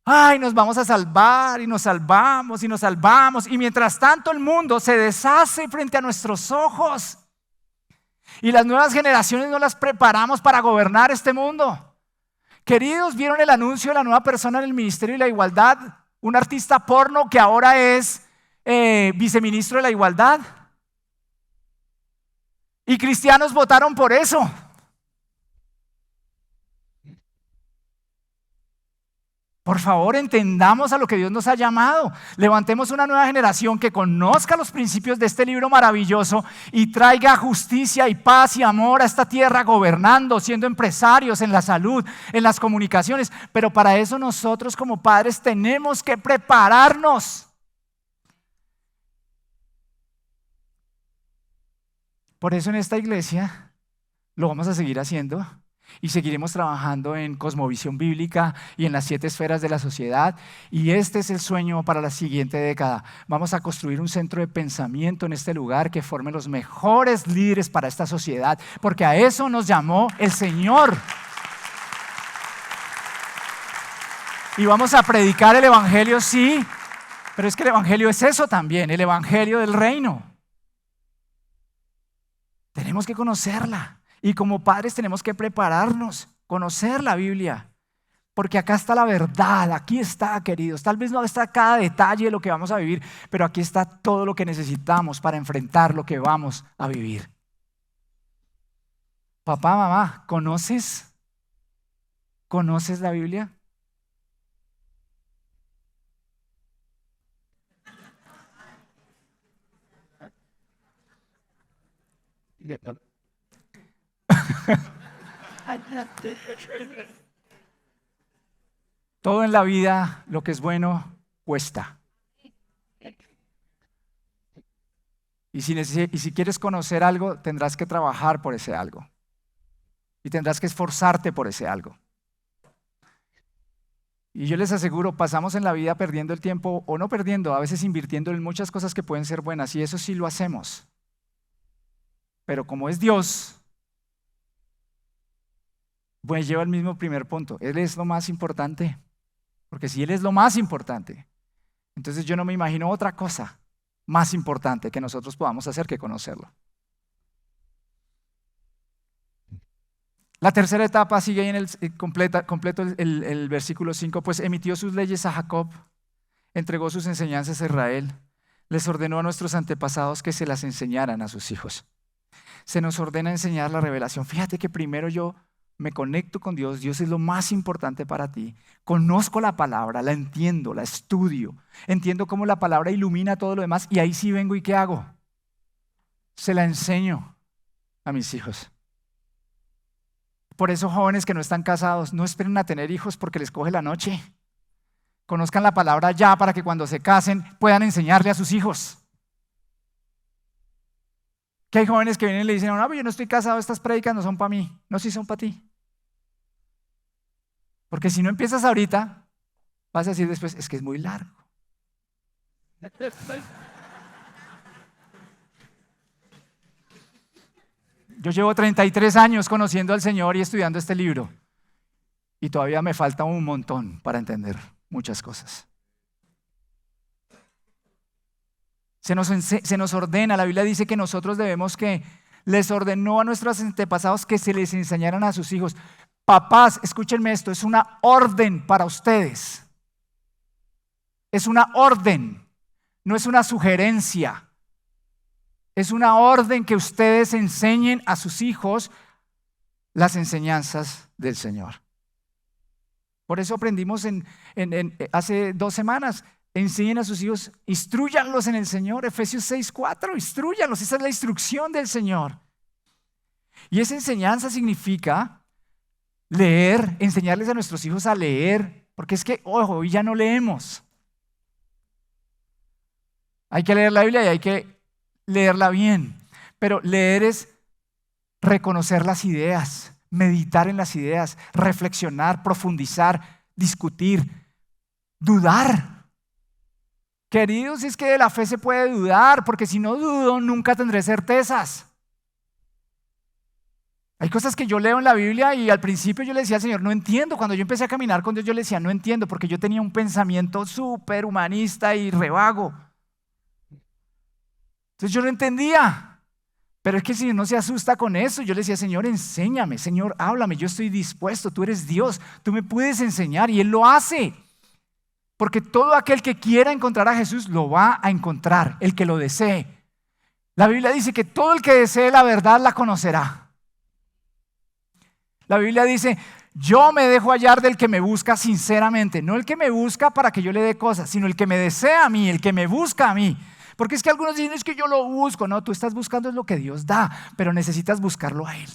Ay, nos vamos a salvar y nos salvamos y nos salvamos. Y mientras tanto el mundo se deshace frente a nuestros ojos. Y las nuevas generaciones no las preparamos para gobernar este mundo. Queridos, ¿vieron el anuncio de la nueva persona en el Ministerio de la Igualdad? Un artista porno que ahora es viceministro de la Igualdad. Y cristianos votaron por eso. Por favor, entendamos a lo que Dios nos ha llamado. Levantemos una nueva generación que conozca los principios de este libro maravilloso y traiga justicia y paz y amor a esta tierra, gobernando, siendo empresarios en la salud, en las comunicaciones. Pero para eso nosotros como padres tenemos que prepararnos. Por eso en esta iglesia lo vamos a seguir haciendo. Y seguiremos trabajando en cosmovisión bíblica y en las 7 esferas de la sociedad. Y este es el sueño para la siguiente década. Vamos a construir un centro de pensamiento en este lugar que forme los mejores líderes para esta sociedad, porque a eso nos llamó el Señor. Y vamos a predicar el evangelio, sí, pero es que el evangelio es eso también, el evangelio del reino. Tenemos que conocerla. Y como padres tenemos que prepararnos, conocer la Biblia, porque acá está la verdad, aquí está, queridos. Tal vez no está cada detalle de lo que vamos a vivir, pero aquí está todo lo que necesitamos para enfrentar lo que vamos a vivir. Papá, mamá, ¿conoces la Biblia? Todo en la vida, lo que es bueno, cuesta. Y si quieres conocer algo, tendrás que trabajar por ese algo. Y tendrás que esforzarte por ese algo. Y yo les aseguro, pasamos en la vida perdiendo el tiempo, o no perdiendo, a veces invirtiendo en muchas cosas que pueden ser buenas, y eso sí lo hacemos. Pero como es Dios, pues lleva el mismo primer punto. Él es lo más importante. Porque si Él es lo más importante, entonces yo no me imagino otra cosa más importante que nosotros podamos hacer que conocerlo. La tercera etapa sigue ahí en el completo el versículo 5. Pues emitió sus leyes a Jacob, entregó sus enseñanzas a Israel, les ordenó a nuestros antepasados que se las enseñaran a sus hijos. Se nos ordena enseñar la revelación. Fíjate que primero yo me conecto con Dios, Dios es lo más importante para ti. Conozco la palabra, la entiendo, la estudio, entiendo cómo la palabra ilumina todo lo demás y ahí sí vengo y ¿qué hago? Se la enseño a mis hijos. Por eso jóvenes que no están casados, no esperen a tener hijos porque les coge la noche. Conozcan la palabra ya para que cuando se casen puedan enseñarle a sus hijos. Que hay jóvenes que vienen y le dicen, no, yo no estoy casado, estas prédicas no son para mí. No, sí son para ti. Porque si no empiezas ahorita, Vas a decir después, es que es muy largo. Yo llevo 33 años conociendo al Señor y estudiando este libro. Y todavía me falta un montón para entender muchas cosas. Se nos ordena, la Biblia dice que nosotros debemos que les ordenó a nuestros antepasados que se les enseñaran a sus hijos. Papás, escúchenme esto, es una orden para ustedes. Es una orden, no es una sugerencia. Es una orden que ustedes enseñen a sus hijos las enseñanzas del Señor. Por eso aprendimos hace 2 semanas. Enseñen a sus hijos, instrúyanlos en el Señor. Efesios 6:4, instrúyanlos. Esa es la instrucción del Señor. Y esa enseñanza significa leer, enseñarles a nuestros hijos a leer. Porque es que, ojo, hoy ya no leemos. Hay que leer la Biblia y hay que leerla bien. Pero leer es reconocer las ideas, meditar en las ideas, reflexionar, profundizar, discutir, dudar. Queridos, es que de la fe se puede dudar, porque si no dudo, nunca tendré certezas. Hay cosas que yo leo en la Biblia y al principio yo le decía al Señor, no entiendo. Cuando yo empecé a caminar con Dios, yo le decía, no entiendo, porque yo tenía un pensamiento súper humanista y revago. Entonces yo no entendía. Pero es que si uno se asusta con eso, yo le decía, Señor, enséñame, Señor, háblame, yo estoy dispuesto, tú eres Dios, tú me puedes enseñar, y Él lo hace. Porque todo aquel que quiera encontrar a Jesús lo va a encontrar, el que lo desee. La Biblia dice que todo el que desee la verdad la conocerá. La Biblia dice, yo me dejo hallar del que me busca sinceramente, no el que me busca para que yo le dé cosas, sino el que me desea a mí, el que me busca a mí. Porque es que algunos dicen, es que yo lo busco. No, tú estás buscando es lo que Dios da, pero necesitas buscarlo a Él.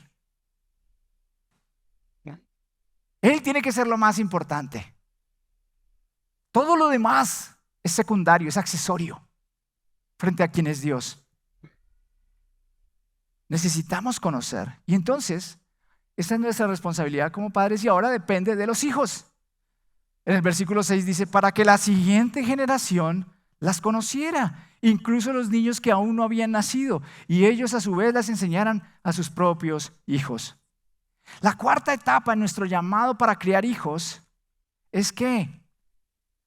Él tiene que ser lo más importante. Todo lo demás es secundario, es accesorio frente a quien es Dios. Necesitamos conocer. Y entonces, esta es nuestra responsabilidad como padres y ahora depende de los hijos. En el versículo 6 dice, para que la siguiente generación las conociera, incluso los niños que aún no habían nacido, y ellos a su vez las enseñaran a sus propios hijos. La cuarta etapa en nuestro llamado para criar hijos es que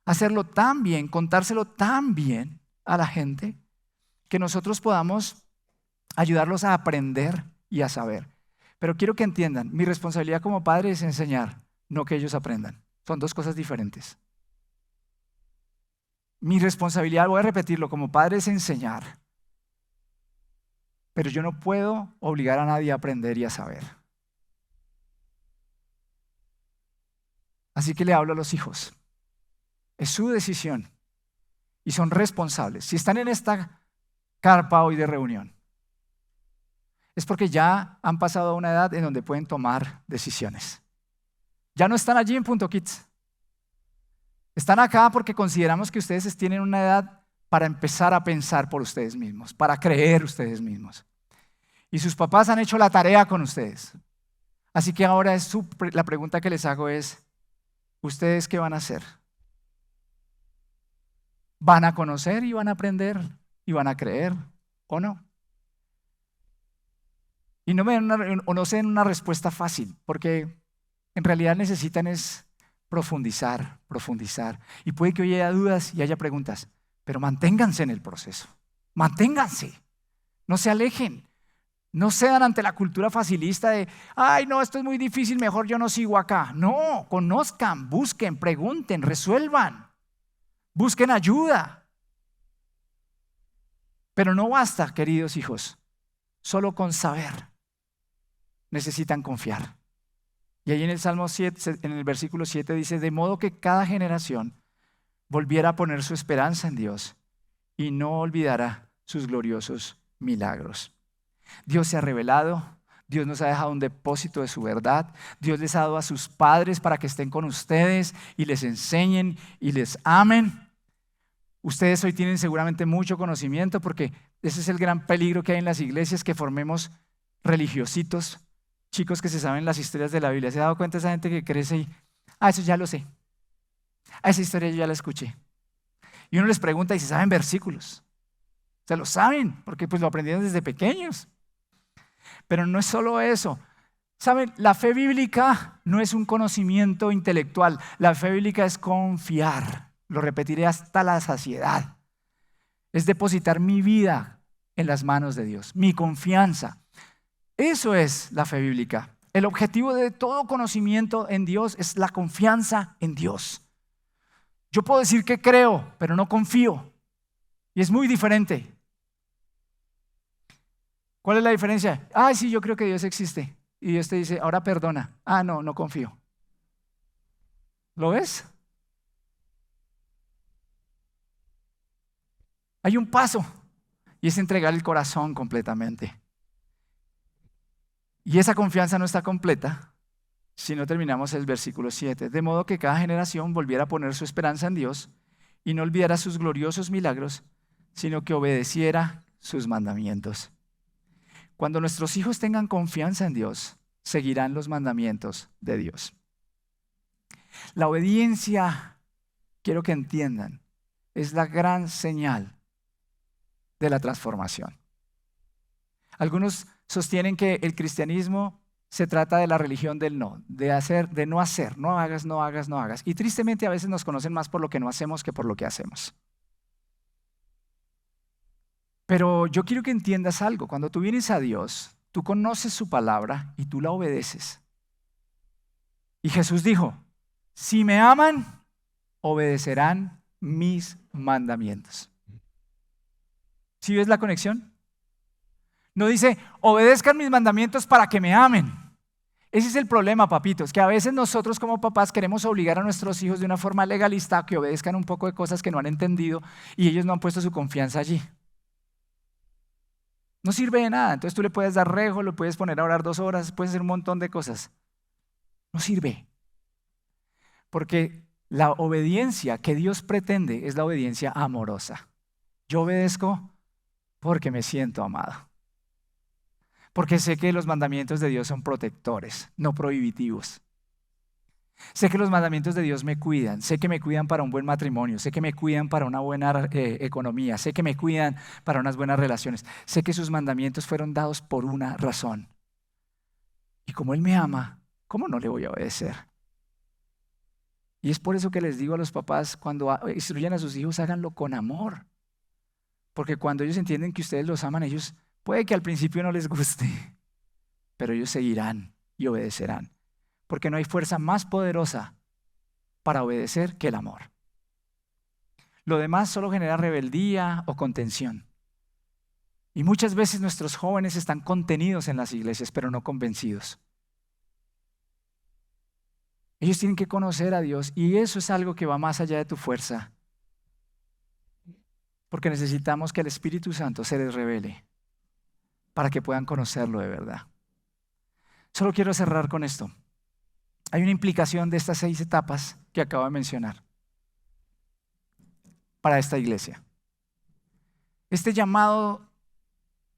hacerlo tan bien, contárselo tan bien a la gente, que nosotros podamos ayudarlos a aprender y a saber. Pero quiero que entiendan, mi responsabilidad como padre es enseñar, no que ellos aprendan. Son 2 cosas diferentes. Mi responsabilidad, voy a repetirlo, como padre es enseñar. Pero yo no puedo obligar a nadie a aprender y a saber. Así que le hablo a los hijos. Es su decisión y son responsables. Si están en esta carpa hoy de reunión, es porque ya han pasado a una edad en donde pueden tomar decisiones. Ya no están allí en Punto Kids. Están acá porque consideramos que ustedes tienen una edad para empezar a pensar por ustedes mismos, para creer ustedes mismos. Y sus papás han hecho la tarea con ustedes. Así que ahora la pregunta que les hago es, ¿ustedes qué van a hacer? ¿Van a conocer y van a aprender y van a creer o no? Y no se den una respuesta fácil, porque en realidad necesitan es profundizar. Y puede que hoy haya dudas y haya preguntas, pero manténganse en el proceso. Manténganse. No se alejen. No cedan ante la cultura facilista de, ay, no, esto es muy difícil, mejor yo no sigo acá. No, conozcan, busquen, pregunten, resuelvan. Busquen ayuda. Pero no basta, queridos hijos, solo con saber. Necesitan confiar. Y ahí en el Salmo 7, en el versículo 7 dice, de modo que cada generación volviera a poner su esperanza en Dios y no olvidara sus gloriosos milagros. Dios se ha revelado, Dios nos ha dejado un depósito de su verdad, Dios les ha dado a sus padres para que estén con ustedes y les enseñen y les amen. Ustedes hoy tienen seguramente mucho conocimiento porque ese es el gran peligro que hay en las iglesias, que formemos religiositos, chicos que se saben las historias de la Biblia. ¿Se ha dado cuenta esa gente que crece y, eso ya lo sé? A esa historia yo ya la escuché. Y uno les pregunta y se saben versículos. Se lo saben, porque pues lo aprendieron desde pequeños. Pero no es solo eso. ¿Saben? La fe bíblica no es un conocimiento intelectual. La fe bíblica es confiar. Lo repetiré hasta la saciedad. Es depositar mi vida en las manos de Dios, mi confianza. Eso es la fe bíblica. El objetivo de todo conocimiento en Dios es la confianza en Dios. Yo puedo decir que creo, pero no confío. Y es muy diferente. ¿Cuál es la diferencia? Sí, yo creo que Dios existe. Y Dios te dice, ahora perdona. No, no confío. ¿Lo ves? Hay un paso y es entregar el corazón completamente. Y esa confianza no está completa si no terminamos el versículo 7. De modo que cada generación volviera a poner su esperanza en Dios y no olvidara sus gloriosos milagros, sino que obedeciera sus mandamientos. Cuando nuestros hijos tengan confianza en Dios, seguirán los mandamientos de Dios. La obediencia, quiero que entiendan, es la gran señal de la transformación. Algunos sostienen que el cristianismo se trata de la religión del no, de no hacer, no hagas, no hagas, no hagas. Y tristemente a veces nos conocen más por lo que no hacemos que por lo que hacemos. Pero yo quiero que entiendas algo. Cuando tú vienes a Dios, tú conoces su palabra y tú la obedeces. Y Jesús dijo, si me aman, obedecerán mis mandamientos. ¿Sí ves la conexión? No dice, obedezcan mis mandamientos para que me amen. Ese es el problema, papitos, que a veces nosotros como papás queremos obligar a nuestros hijos de una forma legalista a que obedezcan un poco de cosas que no han entendido y ellos no han puesto su confianza allí. No sirve de nada. Entonces tú le puedes dar rejo, lo puedes poner a orar 2 horas, puedes hacer un montón de cosas. No sirve. Porque la obediencia que Dios pretende es la obediencia amorosa. Yo obedezco porque me siento amado. Porque sé que los mandamientos de Dios son protectores, no prohibitivos. Sé que los mandamientos de Dios me cuidan, sé que me cuidan para un buen matrimonio, sé que me cuidan para una buena economía, sé que me cuidan para unas buenas relaciones. Sé que sus mandamientos fueron dados por una razón. Y como Él me ama, ¿cómo no le voy a obedecer? Y es por eso que les digo a los papás, cuando instruyen a sus hijos, háganlo con amor. Porque cuando ellos entienden que ustedes los aman, ellos puede que al principio no les guste, pero ellos seguirán y obedecerán. Porque no hay fuerza más poderosa para obedecer que el amor. Lo demás solo genera rebeldía o contención. Y muchas veces nuestros jóvenes están contenidos en las iglesias, pero no convencidos. Ellos tienen que conocer a Dios y eso es algo que va más allá de tu fuerza. Porque necesitamos que el Espíritu Santo se les revele para que puedan conocerlo de verdad. Solo quiero cerrar con esto. Hay una implicación de estas 6 etapas que acabo de mencionar para esta iglesia. Este llamado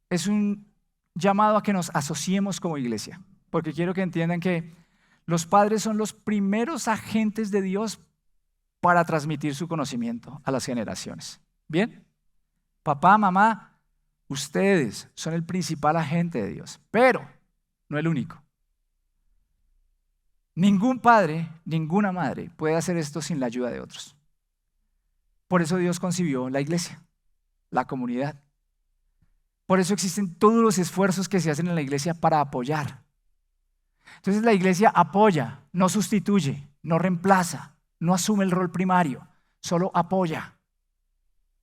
es un llamado a que nos asociemos como iglesia, porque quiero que entiendan que los padres son los primeros agentes de Dios para transmitir su conocimiento a las generaciones. ¿Bien? Papá, mamá, ustedes son el principal agente de Dios, pero no el único. Ningún padre, ninguna madre puede hacer esto sin la ayuda de otros. Por eso Dios concibió la iglesia, la comunidad. Por eso existen todos los esfuerzos que se hacen en la iglesia para apoyar. Entonces la iglesia apoya, no sustituye, no reemplaza, no asume el rol primario, solo apoya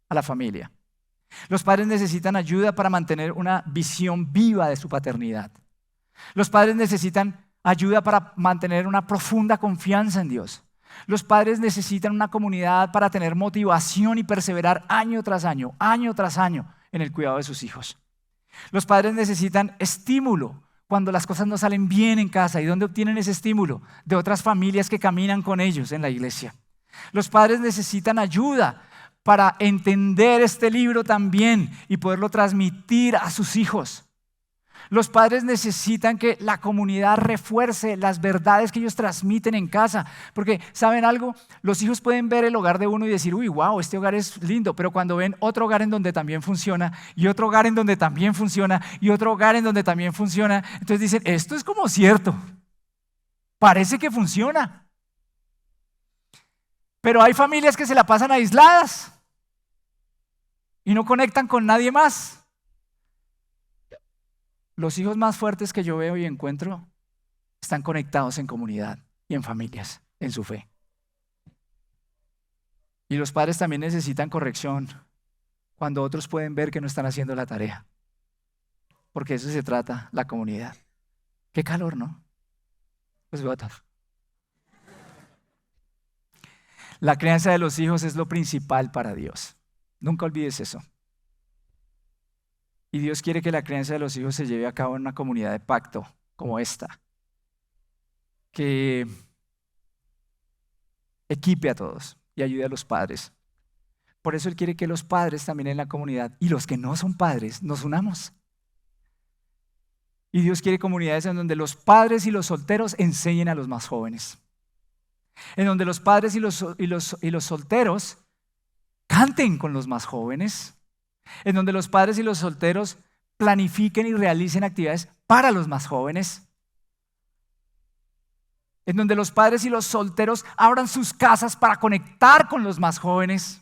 a la familia. Los padres necesitan ayuda para mantener una visión viva de su paternidad. Los padres necesitan ayuda para mantener una profunda confianza en Dios. Los padres necesitan una comunidad para tener motivación y perseverar año tras año en el cuidado de sus hijos. Los padres necesitan estímulo cuando las cosas no salen bien en casa. ¿Y dónde obtienen ese estímulo? De otras familias que caminan con ellos en la iglesia. Los padres necesitan ayuda para entender este libro también y poderlo transmitir a sus hijos. Los padres necesitan que la comunidad refuerce las verdades que ellos transmiten en casa. Porque, ¿saben algo? Los hijos pueden ver el hogar de uno y decir, uy, wow, este hogar es lindo. Pero cuando ven otro hogar en donde también funciona, y otro hogar en donde también funciona, y otro hogar en donde también funciona, entonces dicen, esto es como cierto. Parece que funciona. Pero hay familias que se la pasan aisladas y no conectan con nadie más. Los hijos más fuertes que yo veo y encuentro están conectados en comunidad y en familias, en su fe. Y los padres también necesitan corrección cuando otros pueden ver que no están haciendo la tarea. Porque de eso se trata la comunidad. Qué calor, ¿no? Pues botas. La crianza de los hijos es lo principal para Dios. Nunca olvides eso. Y Dios quiere que la crianza de los hijos se lleve a cabo en una comunidad de pacto como esta, que equipe a todos y ayude a los padres. Por eso Él quiere que los padres también en la comunidad y los que no son padres nos unamos. Y Dios quiere comunidades en donde los padres y los solteros enseñen a los más jóvenes. En donde los padres y los solteros canten con los más jóvenes. En donde los padres y los solteros planifiquen y realicen actividades para los más jóvenes. En donde los padres y los solteros abran sus casas para conectar con los más jóvenes.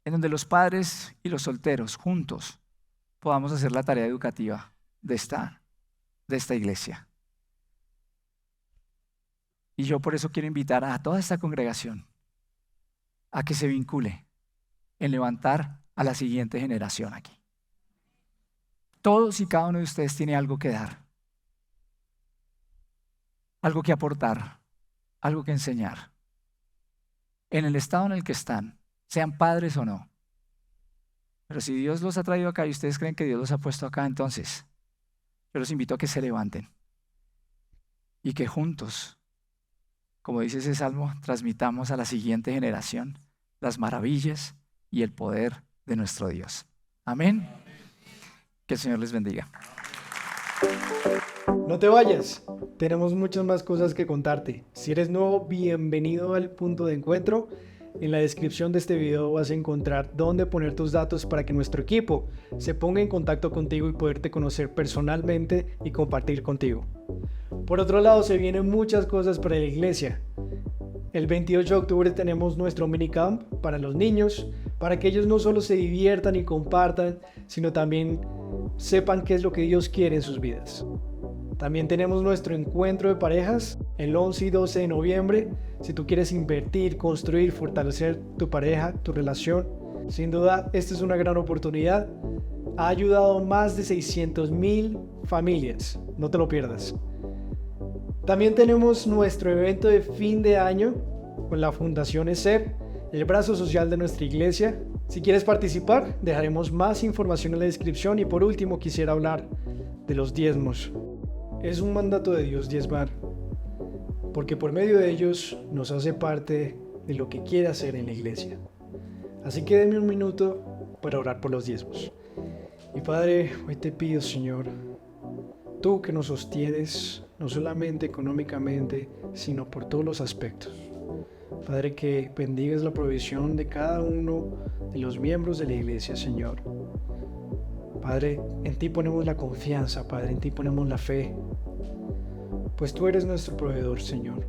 En donde los padres y los solteros juntos podamos hacer la tarea educativa de esta iglesia. Y yo por eso quiero invitar a toda esta congregación a que se vincule en levantar a la siguiente generación aquí. Todos y cada uno de ustedes tiene algo que dar, algo que aportar, algo que enseñar. En el estado en el que están, sean padres o no. Pero si Dios los ha traído acá y ustedes creen que Dios los ha puesto acá, entonces yo los invito a que se levanten y que juntos, como dice ese salmo, transmitamos a la siguiente generación las maravillas y el poder de nuestro Dios. Amén. Que el Señor les bendiga. No te vayas, tenemos muchas más cosas que contarte. Si eres nuevo, bienvenido al punto de encuentro. En la descripción de este video vas a encontrar dónde poner tus datos para que nuestro equipo se ponga en contacto contigo y poderte conocer personalmente y compartir contigo. Por otro lado, se vienen muchas cosas para la iglesia. El 28 de octubre tenemos nuestro minicamp para los niños, para que ellos no solo se diviertan y compartan, sino también sepan qué es lo que Dios quiere en sus vidas. También tenemos nuestro encuentro de parejas el 11 y 12 de noviembre. Si tú quieres invertir, construir, fortalecer tu pareja, tu relación, sin duda esta es una gran oportunidad. Ha ayudado a más de 600,000 familias. No te lo pierdas. También tenemos nuestro evento de fin de año con la Fundación ESER, el brazo social de nuestra iglesia. Si quieres participar, dejaremos más información en la descripción. Y por último, quisiera hablar de los diezmos. Es un mandato de Dios diezmar, porque por medio de ellos nos hace parte de lo que quiere hacer en la iglesia. Así que denme un minuto para orar por los diezmos. Y Padre, hoy te pido, Señor, tú que nos sostienes, no solamente económicamente, sino por todos los aspectos. Padre, que bendigas la provisión de cada uno de los miembros de la iglesia, Señor. Padre, en ti ponemos la confianza, Padre, en ti ponemos la fe, pues tú eres nuestro proveedor, Señor.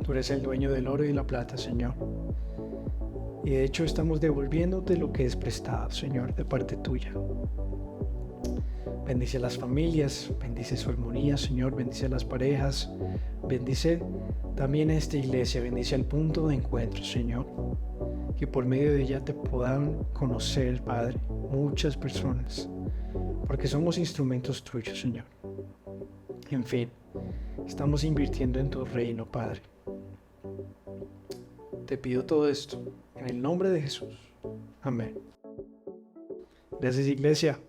Tú eres el dueño del oro y la plata, Señor. Y de hecho estamos devolviéndote lo que es prestado, Señor, de parte tuya. Bendice a las familias, bendice su armonía, Señor, bendice a las parejas, bendice también a esta iglesia, bendice al punto de encuentro, Señor. Que por medio de ella te puedan conocer, Padre, muchas personas, porque somos instrumentos tuyos, Señor. En fin, estamos invirtiendo en tu reino, Padre. Te pido todo esto en el nombre de Jesús. Amén. Gracias, iglesia.